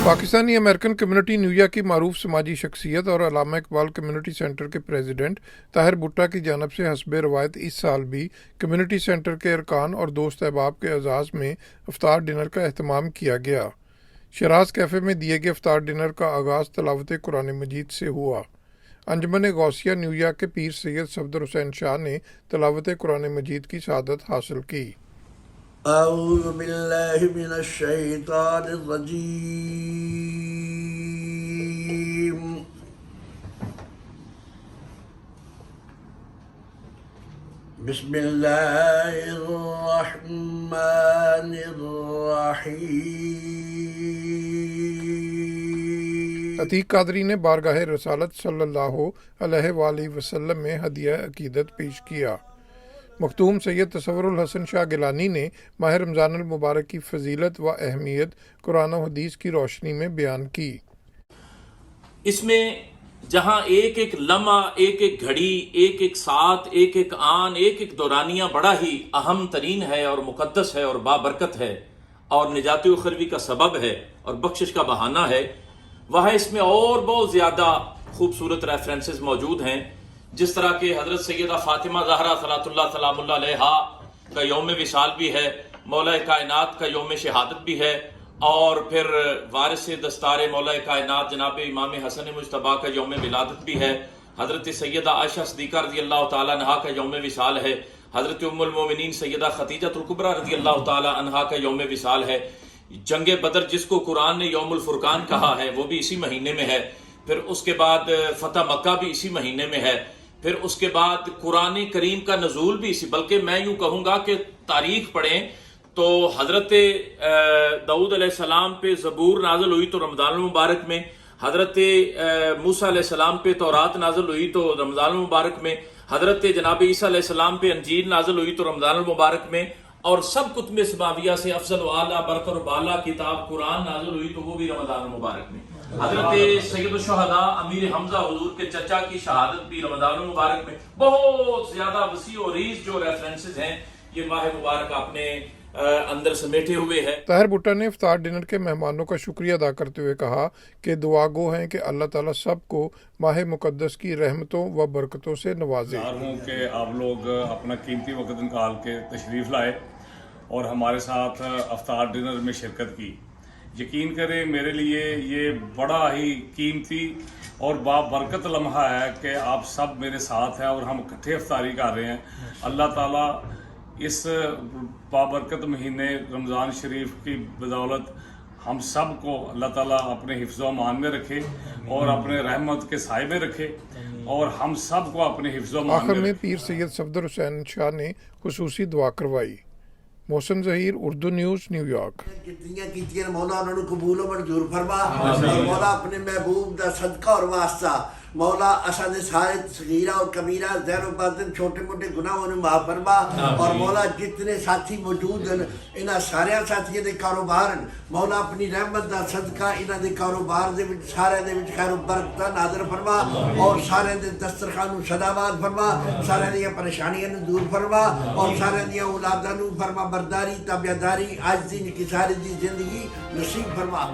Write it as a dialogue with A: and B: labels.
A: Pakistani American community New York की मारूफ समाजी शख्सियत और अल्लामा इकबाल कम्युनिटी सेंटर के प्रेसिडेंट ताहिर भुट्टा की जानब से हस्ब रवायत इस साल भी कम्युनिटी सेंटर के अरकान और दोस्त अहबाब के एजाज़ में इफ्तार डिनर का अहतमाम किया गया। शराज कैफ़े में दिए गए इफ्तार डिनर का आगाज़ तिलावत कुरान मजीद से हुआ। अंजुमन गौसिया न्यूयॉर्क के पीर सैयद सफदर हुसैन शाह ने तिलावत कुरान मजीद की शहादत हासिल की।
B: أعوذ بالله من الشيطان الرجيم بسم الله الرحمن الرحيم
A: अतीक कादरी ने बारगाह रसालत सल्लल्लाहु अलैहि वसल्लम में हदिया अकीदत पेश किया। मखतूम सैयद तसव्वुरुल हसन शाह गिलानी ने माह रमज़ानुल मुबारक की फजीलत व अहमियत कुरान और हदीस की रोशनी में बयान की।
C: इसमें जहाँ एक एक लम्हा, एक एक घड़ी, एक एक साथ, एक एक आन, एक एक दौरानिया बड़ा ही अहम तरीन है और मुकद्दस है और बाबरकत है और निजात उखरवी का सबब है और बख्शिश का बहाना है, वह इसमें और बहुत ज़्यादा खूबसूरत रेफरेंसेस मौजूद हैं। जिस तरह के हज़रत सैयदा फ़ातिमा ज़हरा सलातुल्लाह सलामुल्लाह अलैहा का यौम विसाल भी है, मौला कायनात का यौम शहादत भी है, और फिर वारिस दस्तार मौला कायनात जनाब इमाम हसन मुज्तबा का यौम विलादत भी है, हज़रत सैयदा आयशा सिद्दीक़ा रज़ी अल्लाह ताला अन्हा का यौम विसाल है, हज़रत उम्मुल मोमिनीन सैयदा खदीजतुल कुबरा रज़ी अल्लाह ताला अन्हा का यौम विसाल है। जंग बदर जिसको कुरान ने यौमुल फुरकान कहा है वो भी इसी महीने में है। फिर उसके बाद फ़तह मक्का भी इसी महीने में है। फिर उसके बाद कुरान करीम का नज़ूल भी इसी, बल्कि मैं यूँ कहूँगा कि तारीख पढ़ें तो हज़रत दाऊद अलैहिस्सलाम पे ज़बूर नाज़िल हुई तो रमज़ानुल मुबारक में, हज़रत मूसा अलैहिस्सलाम पे तौरात नाज़िल हुई तो रमज़ानुल मुबारक में, हज़रत जनाब ईसा अलैहिस्सलाम पे अंजील नाज़िल हुई तो रमज़ानुल मुबारक में, और सब कुतुब समाविया से अफजल व आला बरतर बाला किताब कुरान नाज़िल हुई तो वो भी रमज़ानुल मुबारक में। हज़रत सैयदुल शुहदा अमीर हमजा हुजूर के चचा की शहादत भी रमज़ानुल मुबारक में। बहुत ज्यादा वसी और रीज़ जो रेफरेंसेस हैं ये माह मुबारक अपने अंदर समेटे हुए है।
A: ताहिर भुट्टा ने इफ्तार डिनर के मेहमानों का शुक्रिया अदा करते हुए कहा कि दुआ गो हैं कि अल्लाह ताला सबको माह मुकद्दस की रहमतों व बरकतों से नवाजे।
D: कि आप लोग अपना कीमती वक्त निकाल के तशरीफ़ लाए और हमारे साथ इफ्तार डिनर में शिरकत की। यकीन करें मेरे लिए ये बड़ा ही कीमती और बाबरकत लम्हा है कि आप सब मेरे साथ हैं और हम इकट्ठे इफ्तारी कर रहे हैं। अल्लाह ताला इस बाबरकत महीने रमज़ान शरीफ की बदौलत हम सब को अल्लाह ताला अपने हिफ्ज़ व अमान में रखे और अपने रहमत के साए में रखे और हम सब को अपने हिफ्ज़ व अमान
A: आखिर
D: में
A: में पीर सैयद सफदर हुसैन शाह ने खुसूसी दुआ करवाई। मौसम ज़हीर, उर्दू न्यूज़, न्यूयॉर्क।
B: कितनियां कीतियां मौला उन्होंने कबूल और मंजूर फरमा। मौला अपने महबूब दा सदका और वास्ता मौला असा दे सारे सगीरा और कबीरा ज़हर बातिन छोटे मोटे गुनाहों ने माफ फरमा। और मौला जितने साथी मौजूद हैं इन्हां सारे साथियों के कारोबार मौला अपनी रहमत दा सदका इन्हां दे कारोबार दे विच सारे दे विच खैर बरकत नाज़िल फरमा और सारे दे दस्तरखान नूं सदाबाद फरमा, सारे दी परेशानियां नूं दूर फरमा और सारे दी औलादां नूं फरमा बरदारी, ताबियादारी, आजिज़ी, निकिसारी दी जिंदगी नसीब फरमा।